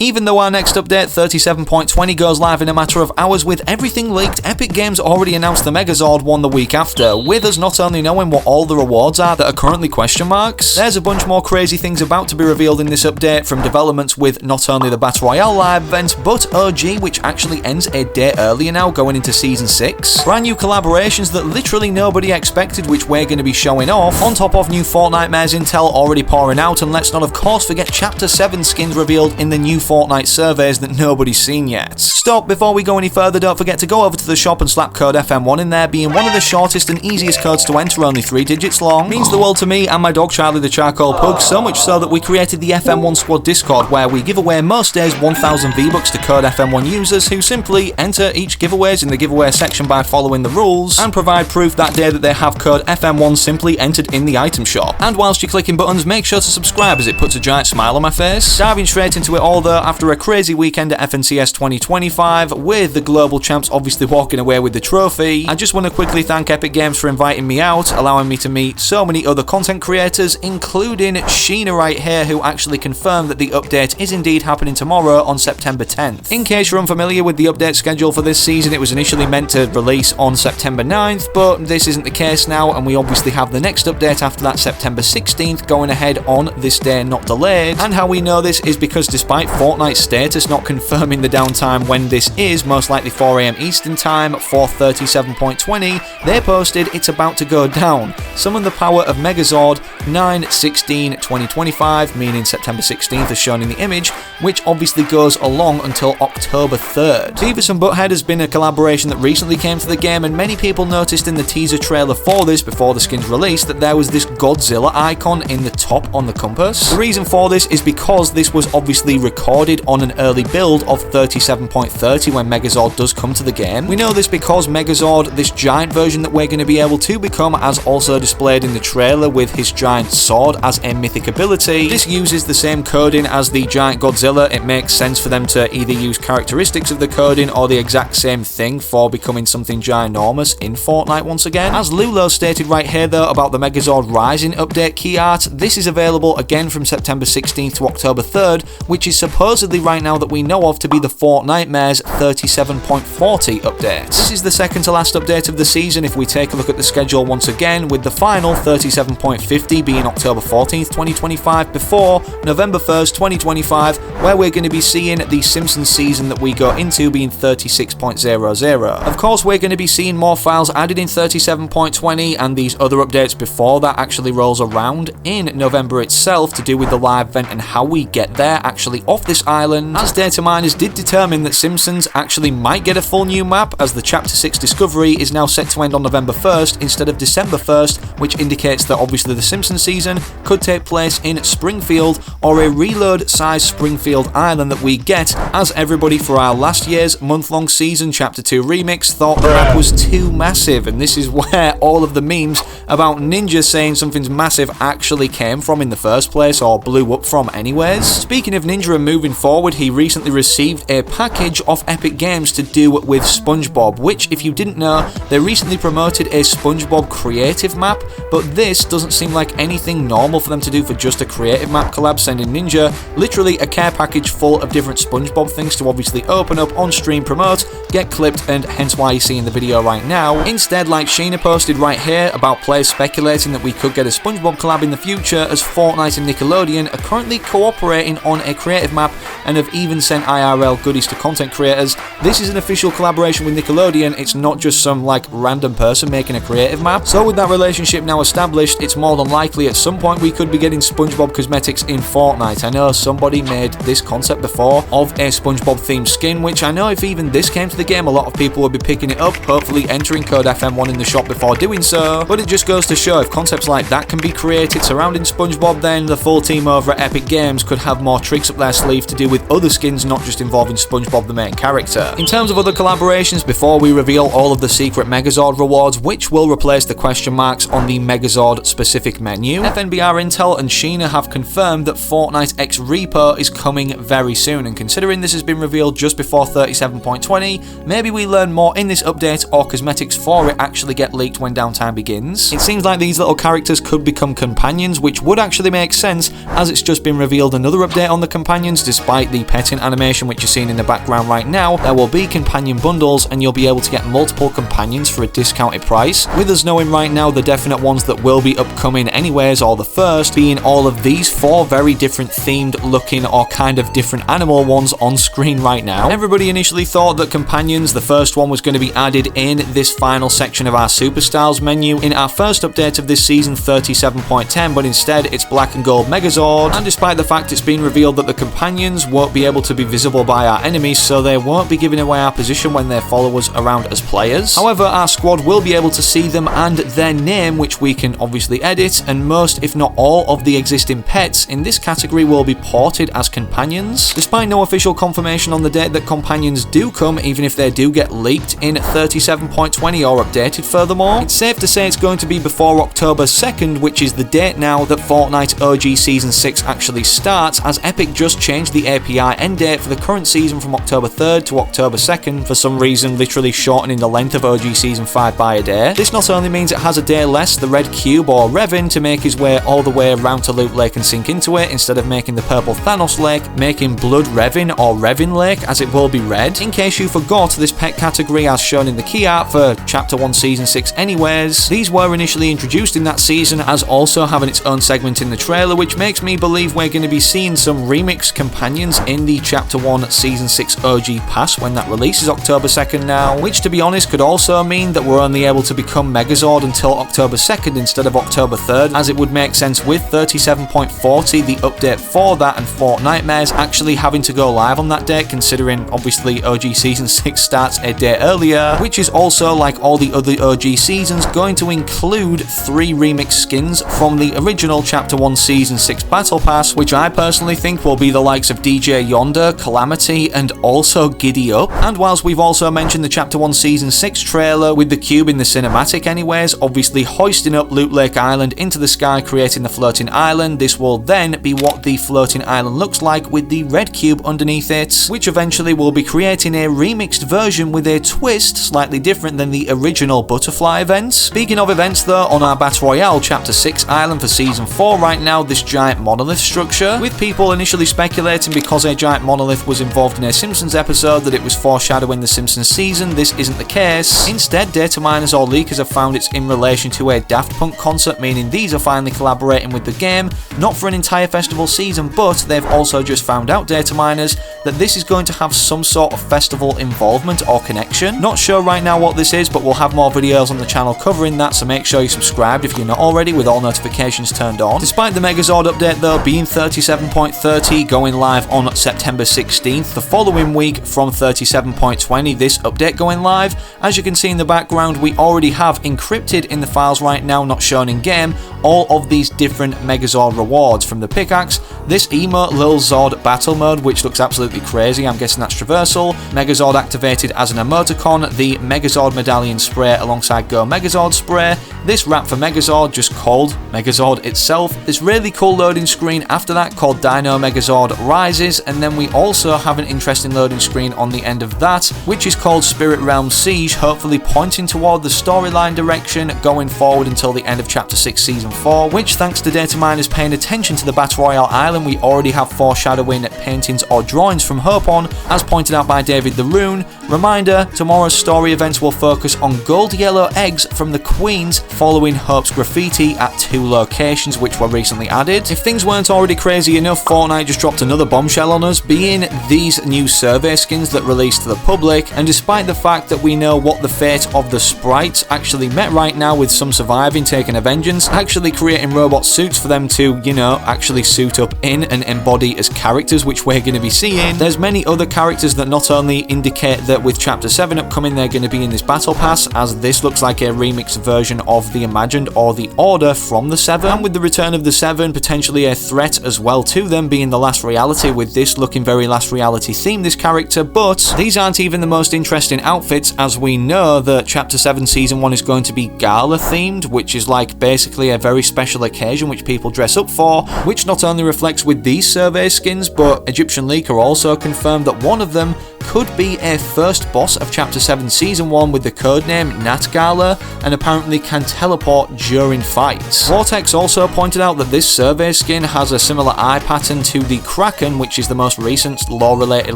Even though our next update, 37.20, goes live in a matter of hours with everything leaked, Epic Games already announced the Megazord one the week after, with us not only knowing what all the rewards are that are currently question marks, there's a bunch more crazy things about to be revealed in this update, from developments with not only the Battle Royale live event, but OG, which actually ends a day earlier now, going into Season 6, brand new collaborations that literally nobody expected, which we're going to be showing off, on top of new Fortnite Mares intel already pouring out, and let's not of course forget Chapter 7 skins revealed in the new Fortnite surveys that nobody's seen yet. Stop, before we go any further, don't forget to go over to the shop and slap code FM1 in there, being one of the shortest and easiest codes to enter, only 3 digits long. Means the world to me and my dog Charlie the Charcoal Pug, so much so that we created the FM1 Squad Discord, where we give away most days 1000 V-Bucks to code FM1 users who simply enter each giveaways in the giveaway section by following the rules, and provide proof that day that they have code FM1 simply entered in the item shop. And whilst you're clicking buttons, make sure to subscribe as it puts a giant smile on my face. Diving straight into it all though, after a crazy weekend at FNCS 2025, with the global champs obviously walking away with the trophy, I just want to quickly thank Epic Games for inviting me out, allowing me to meet so many other content creators, including Sheena right here, who actually confirmed that the update is indeed happening tomorrow on September 10th. In case you're unfamiliar with the update schedule for this season, it was initially meant to release on September 9th, but this isn't the case now, and we obviously have the next update after that, September 16th, going ahead on this day, not delayed. And how we know this is because despite Fortnite's status not confirming the downtime when this is, most likely 4 AM Eastern time for 37.20, they posted it's about to go down. Summon the power of Megazord 9/16/2025, meaning September 16th as shown in the image, which obviously goes along until October 3rd. Beavis and Butthead has been a collaboration that recently came to the game, and many people noticed in the teaser trailer for this before the skin's release that there was this Godzilla icon in the top on the compass. The reason for this is because this was obviously recorded on an early build of 37.30 when Megazord does come to the game. We know this because Megazord, this giant version that we're going to be able to become, as also displayed in the trailer with his giant sword as a mythic ability, this uses the same coding as the giant Godzilla. It makes sense for them to either use characteristics of the coding or the exact same thing for becoming something ginormous in Fortnite once again. As Lulo stated right here though about the Megazord Rising update key art, this is available again from September 16th to October 3rd, which is supposedly right now that we know of to be the Fortnite Mares 37.40 update. This is the second to last update of the season if we take a look at the schedule once again, with the final 37.50 being October 14th 2025 before November 1st 2025, where we're going to be seeing the Simpsons season that we go into being 36.00. Of course, we're going to be seeing more files added in 37.20 and these other updates before that actually rolls around in November itself, to do with the live event and how we get there actually off this island, as data miners did determine that Simpsons actually might get a full new map, as the Chapter 6 discovery is now set to end on November 1st instead of December 1st, which indicates that obviously the Simpsons season could take place in Springfield, or a reload size Springfield island that we get, as everybody for our last year's month-long season Chapter 2 remix thought the map was too massive, and this is where all of the memes about Ninja saying something's massive actually came from in the first place, or blew up from anyways. Speaking of Ninja and moving forward, he recently received a package off Epic Games to do with Spongebob, which, if you didn't know, they recently promoted a Spongebob creative map, but this doesn't seem like anything normal for them to do for just a creative map collab, sending Ninja literally a care package full of different Spongebob things to obviously open up, on stream, promote, get clipped, and hence why you're seeing the video right now. Instead, like Sheena posted right here about players speculating that we could get a Spongebob collab in the future, as Fortnite and Nickelodeon are currently cooperating on a creative map and have even sent IRL goodies to content creators. This is an official collaboration with Nickelodeon, it's not just some like random person making a creative map. So with that relationship now established, it's more than likely at some point we could be getting Spongebob cosmetics in Fortnite. I know somebody made this concept before of a Spongebob themed skin, which I know if even this came to the game, a lot of people would be picking it up, hopefully entering code FM1 in the shop before doing so. But it just goes to show, if concepts like that can be created surrounding Spongebob, then the full team over at Epic Games could have more tricks up their sleeve to do with other skins, not just involving Spongebob the main character. In terms of other collaborations, before we reveal all of the secret Megazord rewards, which will replace the question marks on the Megazord specific menu, FNBR Intel and Sheena have confirmed that Fortnite X Repo is coming very soon, and considering this has been revealed just before 37.20, maybe we learn more in this update, or cosmetics for it actually get leaked when downtime begins. It seems like these little characters could become companions, which would actually make sense, as it's just been revealed another update on the companions, despite the petting animation which you're seeing in the background right now, there will be companion bundles and you'll be able to get multiple companions for a discounted price, with us knowing right now the definite ones that will be upcoming anyways, or the first being all of these 4 very different themed looking or kind of different animal ones on screen right now. Everybody initially thought that companions, the first one, was going to be added in this final section of our Superstars menu in our first update of this season 37.10, but instead it's Black and Gold Megazord, and despite the fact it's been revealed that the companions won't be able to be visible by our enemies, so they won't be giving away our position when they follow us around as players. However, our squad will be able to see them and their name, which we can obviously edit, and most, if not all, of the existing pets in this category will be ported as companions. Despite no official confirmation on the date that companions do come, even if they do get leaked in 37.20 or updated furthermore, it's safe to say it's going to be before October 2nd, which is the date now that Fortnite OG Season 6 actually starts, as Epic just changed the API end date for the current season from October 3rd to October 2nd, for some reason literally shortening the length of OG Season 5 by a day. This not only means it has a day less the red cube or Revan to make his way all the way around to Loot Lake and sink into it, instead of making the purple Thanos Lake, making Blood Revan or Revan Lake, as it will be red. In case you forgot, this pet category, as shown in the key art for Chapter 1 Season 6 anyways, these were initially introduced in that season as also having its own segment in the trailer, which makes me believe we're going to be seeing some remixed companions in the Chapter 1 Season 6 OG pass when that releases October 2nd now, which to be honest could also mean that we're only able to become Megazord until October 2nd instead of October 3rd, as it would make sense with 37.40, the update for that, and FORTNITE actually having to go live on that date, considering obviously OG Season 6 starts a day earlier, which is also, like all the other OG seasons, going to include 3 remix skins from the original Chapter 1 Season 6 Battle Pass, which I personally think will be the likes of DJ Yonder, Calamity, and also Giddy Up. And whilst we've also mentioned the Chapter 1 Season 6 trailer with the cube in the cinematic anyways, obviously hoisting up Loot Lake Island into the sky, creating the floating island, this will then be what the floating island looks like with the red cube underneath it, which eventually will be creating a remixed version with a twist slightly different than the original Butterfly event. Speaking of events though, on our Battle Royale Chapter 6 island for Season 4 right now, this giant monolith structure, with people initially speculating because a giant monolith was involved in a Simpsons episode that it was foreshadowing the Simpsons season. This isn't the case. Instead, data miners or leakers have found it's in relation to a Daft Punk concert, meaning these are finally collaborating with the game, not for an entire festival season, but they've also just found out, data miners, that this is going to have some sort of festival involvement or connection. Not sure right now what this is, but we'll have more videos on the channel covering that, so make sure you're subscribed if you're not already, with all notifications turned on. Despite the Megazord update though being 37.30, going live on September 16th, the following week from 37.20, this update going live, as you can see in the background, we already have encrypted in the files right now, not shown in game, all of these different Megazord rewards, from the pickaxe, this emote Lil Zord battle mode, which looks absolutely crazy, I'm guessing that's traversal, Megazord activated as an emoticon, the Megazord medallion spray alongside Go Megazord spray, this wrap for Megazord just called Megazord itself, this really cool loading screen after that called Dino Megazord Rises, and then we also have an interesting loading screen on the end of that, which is called Spirit Realm Siege, hopefully pointing toward the storyline direction going forward until the end of Chapter 6 Season 4, which, thanks to data miners paying attention to the Battle Royale Island, we already have foreshadowing paintings or drawings from Hope on, as pointed out by David the Rune. Reminder, tomorrow's story events will focus on gold yellow eggs from the Queens following Hope's graffiti at 2 locations which were recently added. If things weren't already crazy enough, Fortnite just dropped another bombshell on us, being these new survey skins that released to the public, and despite the fact that we know what the fate of the sprites actually met right now, with some surviving, taking a vengeance, actually creating robot suits for them to, you know, actually suit up in and embody as characters, which we're going to be seeing. There's many other characters that not only indicate that with Chapter 7 upcoming they're going to be in this battle pass, as this looks like a remixed version of the Imagined or the Order from the 7, and with the return of the 7 potentially a threat as well to them, being the Last Reality, with this looking very Last Reality themed, this character. But these aren't even the most interesting outfits, as we know that Chapter 7 Season 1 is going to be gala themed, which is like basically a very special occasion which people dress up for, which not only reflects with these survey skins, but Egyptian Leaker also confirmed that one of them could be a first boss of Chapter 7 Season 1 with the codename Natgala, and apparently can teleport during fights. Vortex also pointed out that this survey skin has a similar eye pattern to the Kraken, which is the most recent lore-related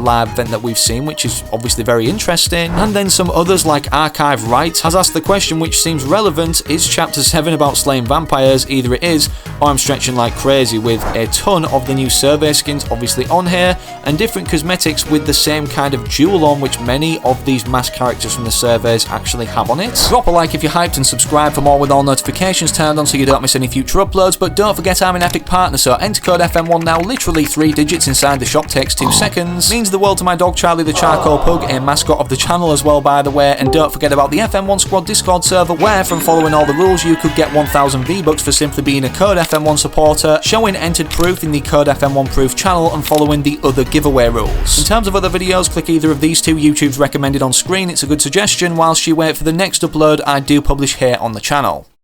live event that we've seen, which is obviously very interesting. And then some others like Archive Right has asked the question which seems relevant: is Chapter 7 about slaying vampires? Either it is, or I'm stretching like crazy, with a ton of the new survey skins obviously on here, and different cosmetics with the same kind of jewel on which many of these masked characters from the surveys actually have on it. Drop a like if you're hyped and subscribe for more with all notifications turned on so you don't miss any future uploads, but don't forget I'm an Epic partner, so enter code FM1 now. Literally 3 digits inside the shop, takes 2 seconds. Means the world to my dog Charlie the Charcoal Pug, a mascot of the channel as well by the way, and don't forget about the FM1 Squad Discord server where, from following all the rules, you could get 1000 V-Bucks for simply being a Code FM1 supporter, showing entered proof in the Code FM1 proof channel and following the other giveaway rules. In terms of other videos, click either of these 2 YouTubes recommended on screen, it's a good suggestion whilst you wait for the next upload I do publish here on the channel.